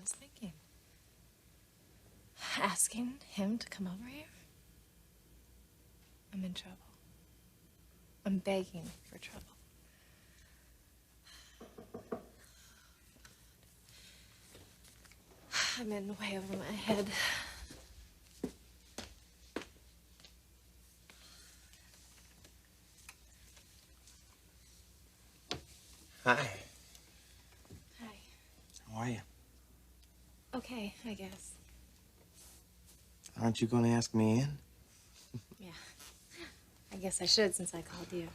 I was thinking. Asking him to come over here? I'm in trouble. I'm begging for trouble. I'm in way over my head. Hi. Hi. How are you? Okay, I guess. Aren't you going to ask me in? Yeah. I guess I should since I called you.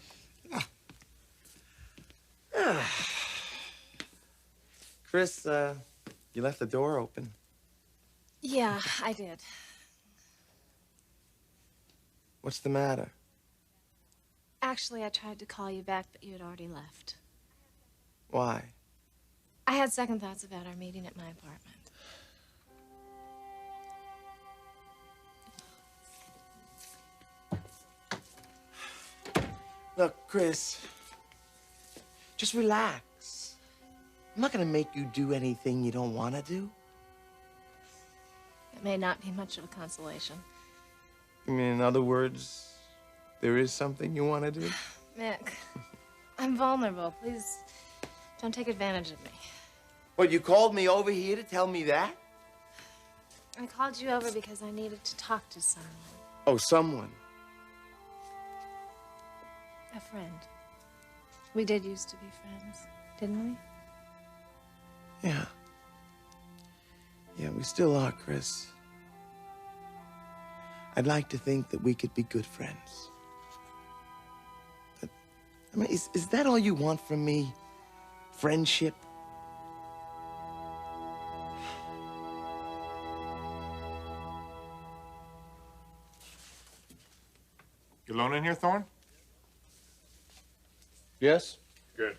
Chris, you left the door open. Yeah, I did. What's the matter? Actually, I tried to call you back, but you had already left. Why? I had second thoughts about our meeting at my apartment. Look, Chris, just relax. I'm not going to make you do anything you don't want to do. It may not be much of a consolation. I mean, in other words, there is something you want to do? Mick, I'm vulnerable. Please don't take advantage of me. What, you called me over here to tell me that? I called you over because I needed to talk to someone. Oh, someone. A friend. We did used to be friends, didn't we? Yeah. Yeah, we still are, Chris. I'd like to think that we could be good friends. But, I mean, is that all you want from me? Friendship? You alone in here, Thorne? Yes. Good.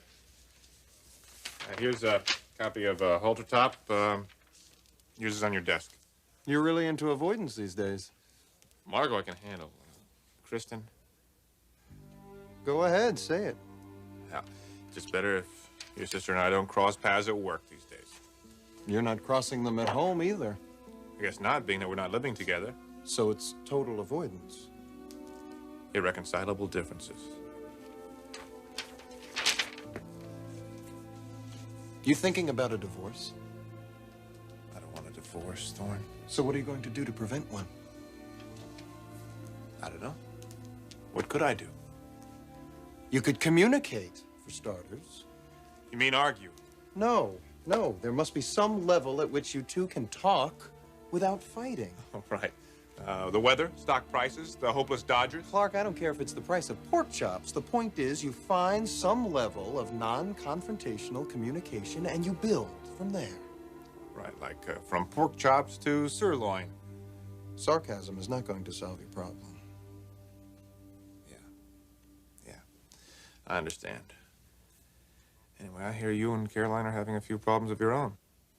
Here's a copy of Halter Top. Yours is on your desk. You're really into avoidance these days. Margot I can handle. Kristen? Go ahead, say it. Yeah. Just better if your sister and I don't cross paths at work these days. You're not crossing them at home either. I guess not, being that we're not living together. So it's total avoidance. Irreconcilable differences. You thinking about a divorce? I don't want a divorce, Thorne. So what are you going to do to prevent one? I don't know. What could I do? You could communicate, for starters. You mean argue? No. There must be some level at which you two can talk without fighting. Oh, right. The weather, stock prices, the hopeless Dodgers. Clarke, I don't care if it's the price of pork chops. The point is you find some level of non-confrontational communication and you build from there. Right, like from pork chops to sirloin. Sarcasm is not going to solve your problem. Yeah, I understand. Anyway, I hear you and Caroline are having a few problems of your own.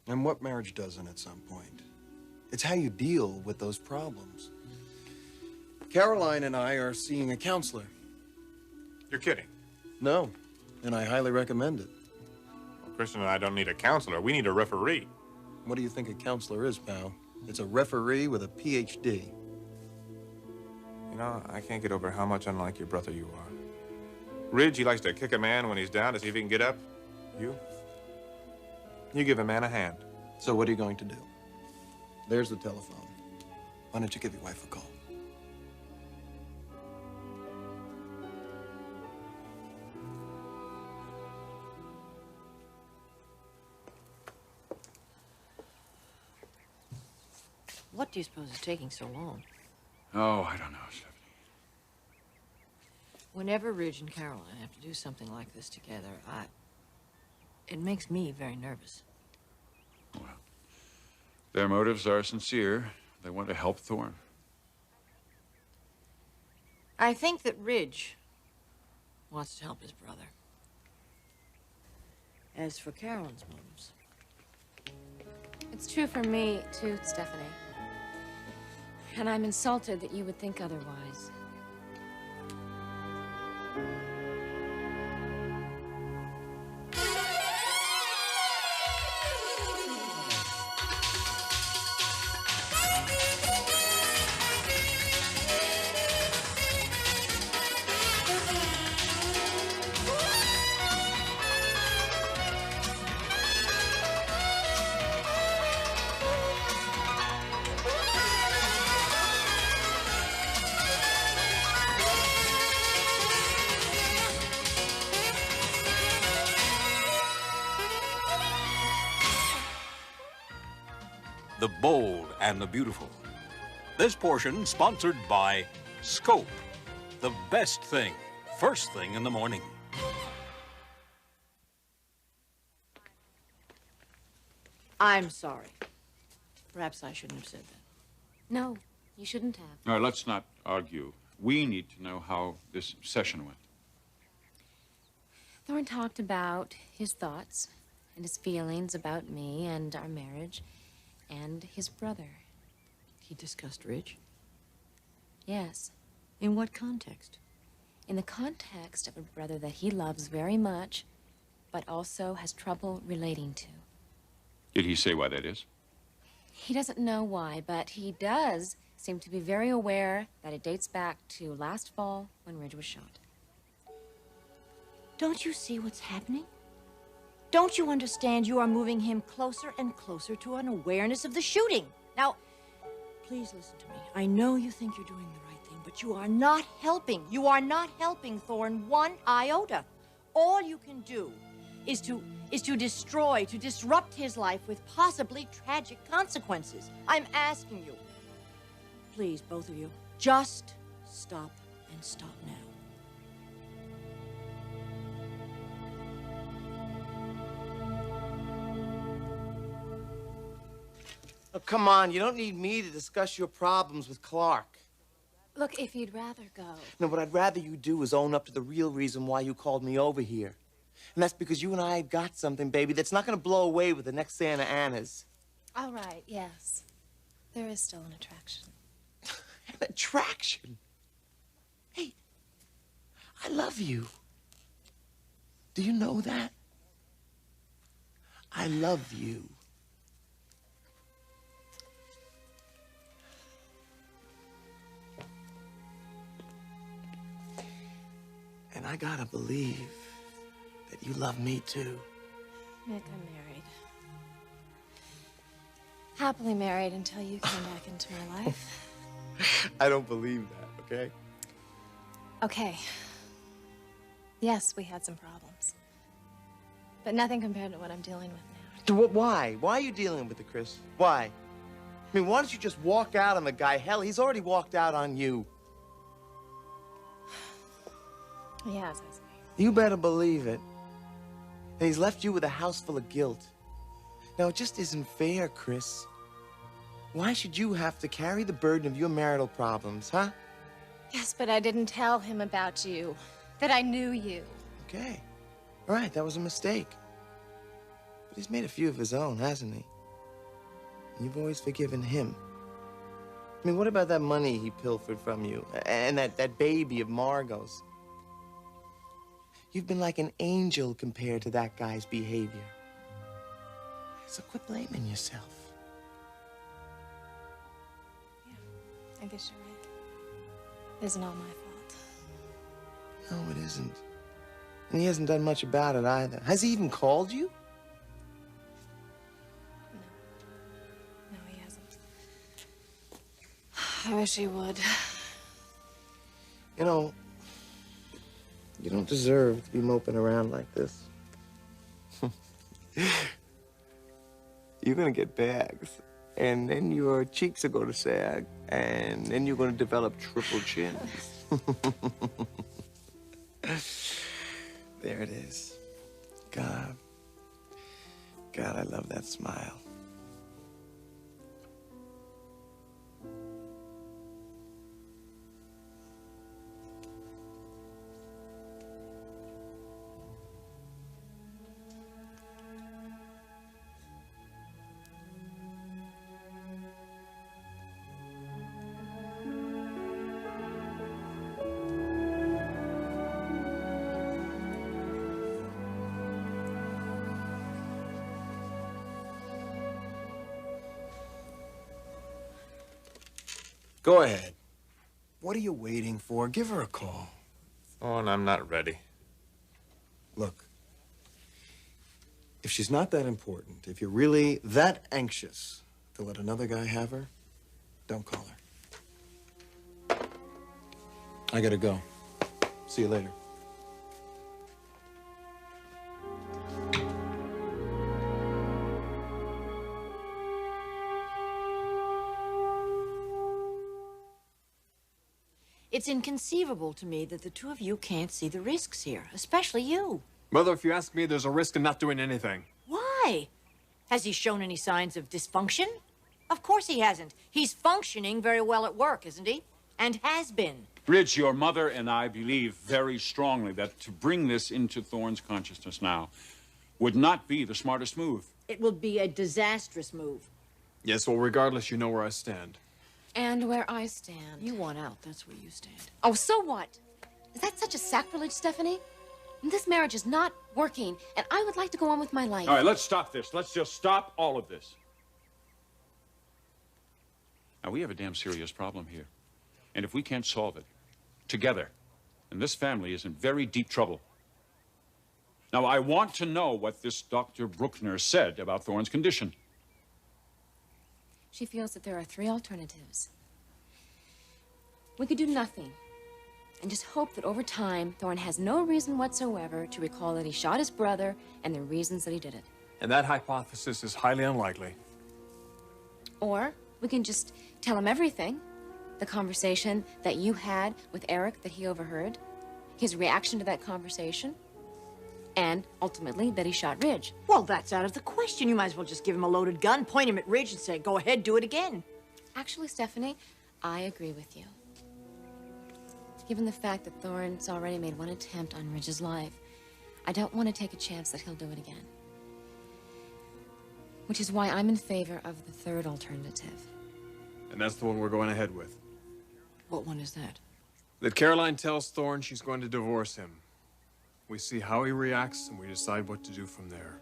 And what marriage doesn't at some point. It's how you deal with those problems. Caroline and I are seeing a counselor. You're kidding. No, and I highly recommend it. Well, Kristen and I don't need a counselor. We need a referee. What do you think a counselor is, pal? It's a referee with a PhD. You know, I can't get over how much unlike your brother you are. Ridge, he likes to kick a man when he's down to see if he can get up. You give a man a hand. So what are you going to do? There's the telephone. Why don't you give your wife a call? What do you suppose is taking so long? Oh, I don't know, Stephanie. Whenever Ridge and Caroline have to do something like this together, it makes me very nervous. Well, their motives are sincere. They want to help Thorne. I think that Ridge wants to help his brother. As for Caroline's motives... It's true for me, too, Stephanie. And I'm insulted that you would think otherwise. the bold and the beautiful. This portion sponsored by Scope, the best thing, first thing in the morning. I'm sorry. Perhaps I shouldn't have said that. No, you shouldn't have. All right, let's not argue. We need to know how this session went. Thorne talked about his thoughts and his feelings about me and our marriage and his brother. He discussed Ridge? Yes. In what context? In the context of a brother that he loves very much, but also has trouble relating to. Did he say why that is? He doesn't know why, but he does seem to be very aware that it dates back to last fall when Ridge was shot. Don't you see what's happening? Don't you understand you are moving him closer and closer to an awareness of the shooting? Now, please listen to me. I know you think you're doing the right thing, but you are not helping. You are not helping Thorne one iota. All you can do is to destroy, to disrupt his life with possibly tragic consequences. I'm asking you, please, both of you, just stop and stop now. Oh, come on, you don't need me to discuss your problems with Clarke. Look, if you'd rather go. No, what I'd rather you do is own up to the real reason why you called me over here. And that's because you and I have got something, baby, that's not gonna blow away with the next Santa Ana's. All right, yes. There is still an attraction. An attraction? Hey, I love you. Do you know that? I love you. And I gotta believe that you love me too. Mick, I'm married. Happily married until you came back into my life. I don't believe that, okay? Okay. Yes, we had some problems. But nothing compared to what I'm dealing with now. Why? Why are you dealing with it, Chris? Why? I mean, why don't you just walk out on the guy? Hell, he's already walked out on you. Yes, I see. You better believe it. And he's left you with a house full of guilt. Now, it just isn't fair, Chris. Why should you have to carry the burden of your marital problems, huh? Yes, but I didn't tell him about you. That I knew you. Okay. All right, that was a mistake. But he's made a few of his own, hasn't he? And you've always forgiven him. I mean, what about that money he pilfered from you? And that baby of Margot's? You've been like an angel compared to that guy's behavior. So quit blaming yourself. Yeah, I guess you're right. It isn't all my fault. No, it isn't. And he hasn't done much about it either. Has he even called you? No, he hasn't. I wish he would. You know, you don't deserve to be moping around like this. You're gonna get bags, and then your cheeks are gonna sag, and then you're gonna develop triple chins. There it is. God, I love that smile. Go ahead. What are you waiting for? Give her a call. Thorne, I'm not ready. Look, if she's not that important, if you're really that anxious to let another guy have her, don't call her. I gotta go. See you later. It's inconceivable to me that the two of you can't see the risks here, especially you. Mother, if you ask me, there's a risk in not doing anything. Why? Has he shown any signs of dysfunction? Of course he hasn't. He's functioning very well at work, isn't he? And has been. Ridge, your mother and I believe very strongly that to bring this into Thorne's consciousness now would not be the smartest move. It will be a disastrous move. Yes, well, regardless, you know where I stand. And where I stand. You want out, that's where you stand. Oh, so what? Is that such a sacrilege, Stephanie? This marriage is not working, and I would like to go on with my life. All right, let's stop this. Let's just stop all of this. Now, we have a damn serious problem here. And if we can't solve it together, then this family is in very deep trouble. Now, I want to know what this Dr. Bruckner said about Thorne's condition. She feels that there are 3 alternatives. We could do nothing and just hope that over time, Thorne has no reason whatsoever to recall that he shot his brother and the reasons that he did it. And that hypothesis is highly unlikely. Or we can just tell him everything. The conversation that you had with Eric that he overheard, his reaction to that conversation, and ultimately that he shot Ridge. Well, that's out of the question. You might as well just give him a loaded gun, point him at Ridge, and say, go ahead, do it again. Actually, Stephanie, I agree with you. Given the fact that Thorne's already made one attempt on Ridge's life, I don't want to take a chance that he'll do it again. Which is why I'm in favor of the 3rd alternative. And that's the one we're going ahead with. What one is that? That Caroline tells Thorne she's going to divorce him. We see how he reacts, and we decide what to do from there.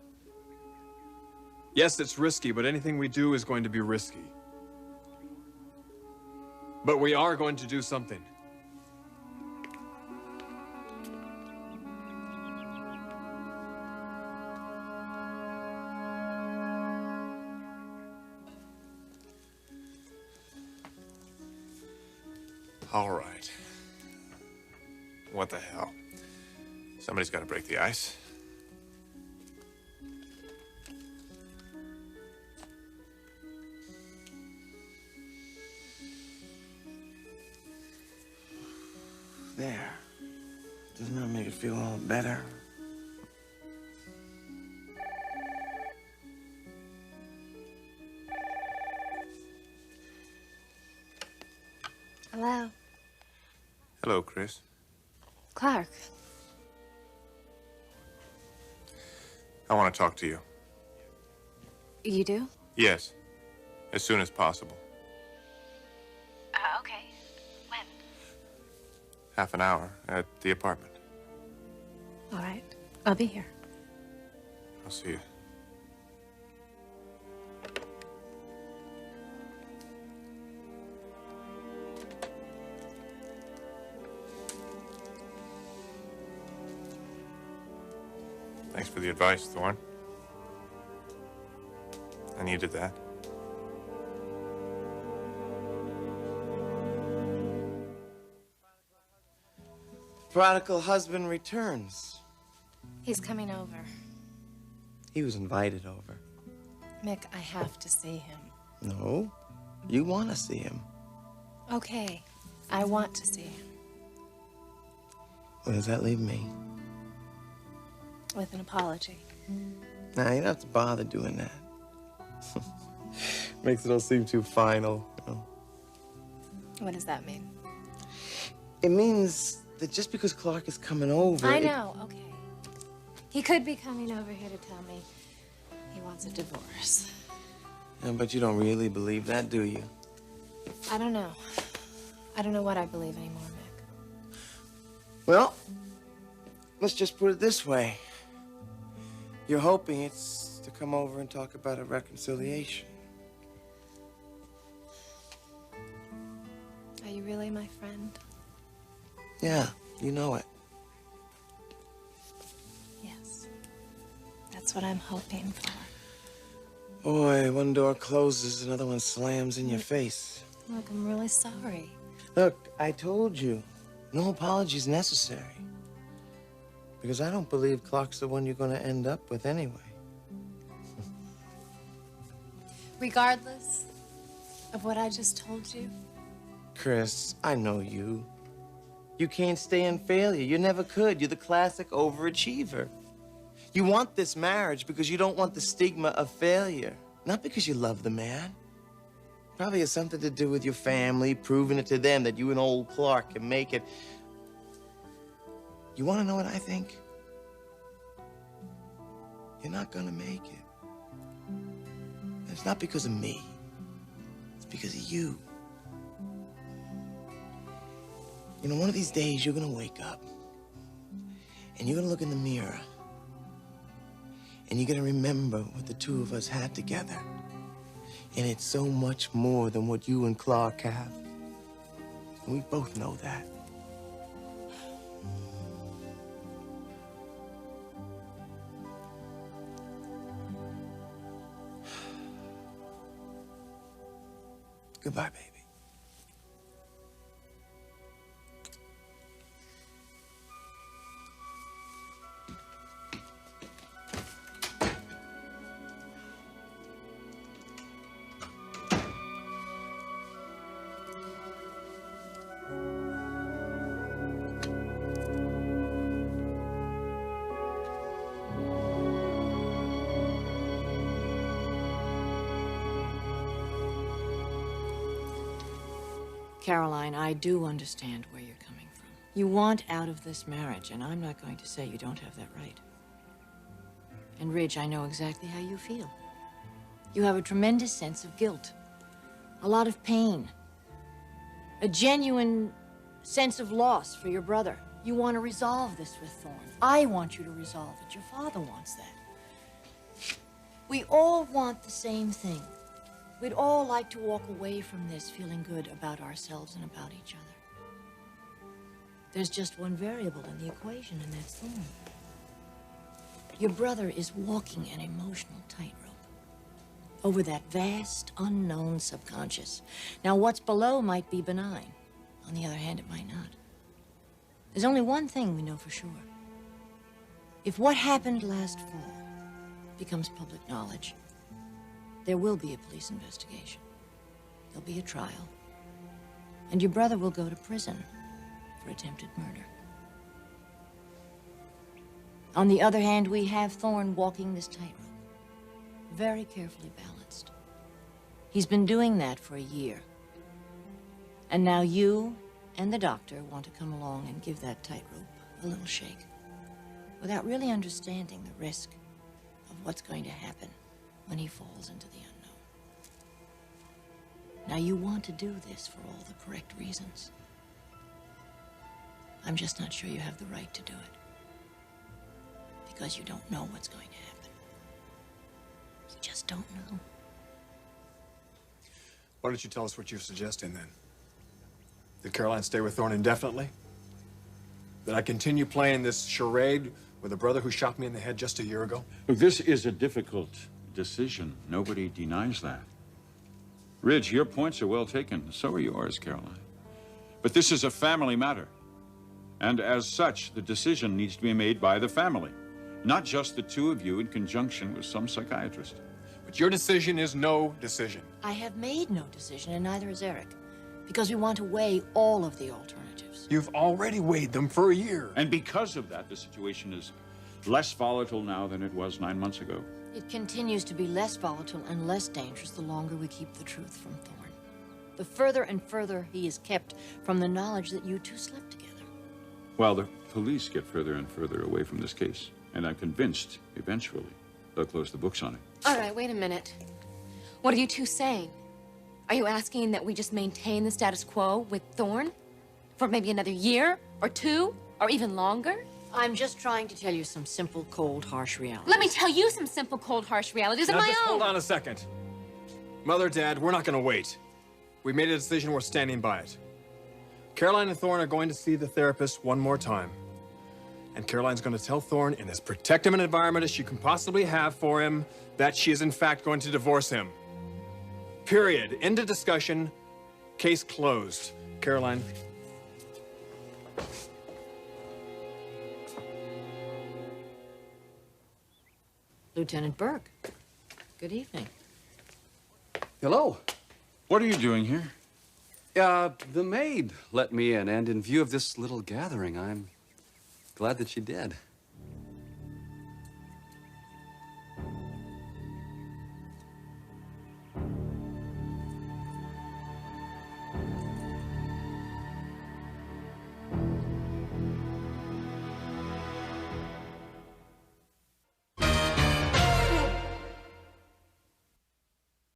Yes, it's risky, but anything we do is going to be risky. But we are going to do something. All right. What the hell? Somebody's got to break the ice. There. Doesn't that make it feel all better? Hello. Hello, Chris. Clarke. I want to talk to you. You do? Yes. As soon as possible. Okay. When? Half an hour at the apartment. All right. I'll be here. I'll see you. Thanks for the advice, Thorne. I needed that. Prodigal husband returns. He's coming over. He was invited over. Mick, I have to see him. No, you want to see him. Okay. I want to see him. Where does that leave me? With an apology. Nah, you don't have to bother doing that. Makes it all seem too final. You know? What does that mean? It means that just because Clarke is coming over... I know, okay. He could be coming over here to tell me he wants a divorce. Yeah, but you don't really believe that, do you? I don't know. I don't know what I believe anymore, Mick. Well, let's just put it this way. You're hoping it's to come over and talk about a reconciliation. Are you really my friend? Yeah, you know it. Yes. That's what I'm hoping for. Boy, one door closes, another one slams in your face. Look, I'm really sorry. Look, I told you, no apologies necessary. Because I don't believe Clarke's the one you're going to end up with anyway. Regardless of what I just told you, Chris, I know you. You can't stay in failure. You never could. You're the classic overachiever. You want this marriage because you don't want the stigma of failure, not because you love the man. Probably has something to do with your family, proving it to them that you and old Clarke can make it. You want to know what I think? You're not gonna make it. And it's not because of me. It's because of you. You know, one of these days, you're gonna wake up, and you're gonna look in the mirror, and you're gonna remember what the two of us had together. And it's so much more than what you and Clarke have. And we both know that. Goodbye, baby. Caroline, I do understand where you're coming from. You want out of this marriage, and I'm not going to say you don't have that right. And Ridge, I know exactly how you feel. You have a tremendous sense of guilt, a lot of pain, a genuine sense of loss for your brother. You want to resolve this with Thorne. I want you to resolve it. Your father wants that. We all want the same thing. We'd all like to walk away from this feeling good about ourselves and about each other. There's just one variable in the equation, and that's Thorne. Your brother is walking an emotional tightrope over that vast, unknown subconscious. Now, what's below might be benign. On the other hand, it might not. There's only one thing we know for sure. If what happened last fall becomes public knowledge, there will be a police investigation. There'll be a trial. And your brother will go to prison for attempted murder. On the other hand, we have Thorne walking this tightrope, very carefully balanced. He's been doing that for a year. And now you and the doctor want to come along and give that tightrope a little shake, without really understanding the risk of what's going to happen when he falls into the unknown. Now, you want to do this for all the correct reasons. I'm just not sure you have the right to do it. Because you don't know what's going to happen. You just don't know. Why don't you tell us what you're suggesting, then? Did Caroline stay with Thorne indefinitely? Did I continue playing this charade with a brother who shot me in the head just a year ago? Look, this is a difficult decision. Nobody denies that. Ridge, your points are well taken. So are yours, Caroline. But this is a family matter. And as such, the decision needs to be made by the family, not just the two of you in conjunction with some psychiatrist. But your decision is no decision. I have made no decision, and neither has Eric, because we want to weigh all of the alternatives. You've already weighed them for a year. And because of that, the situation is less volatile now than it was 9 months ago. It continues to be less volatile and less dangerous the longer we keep the truth from Thorne. The further and further he is kept from the knowledge that you two slept together. While the police get further and further away from this case, and I'm convinced, eventually, they'll close the books on it. All right, wait a minute. What are you two saying? Are you asking that we just maintain the status quo with Thorne for maybe another year or two or even longer? I'm just trying to tell you some simple, cold, harsh realities. Let me tell you some simple, cold, harsh realities of Now my just own. hold on a second. Mother, Dad, we're not gonna wait. We made a decision, we're standing by it. Caroline and Thorne are going to see the therapist one more time. And Caroline's going to tell Thorne, in as protective an environment as she can possibly have for him, that she is in fact going to divorce him. Period. End of discussion. Case closed. Caroline. Lieutenant Burke, good evening. Hello. What are you doing here? The maid let me in, and in view of this little gathering, I'm glad that she did.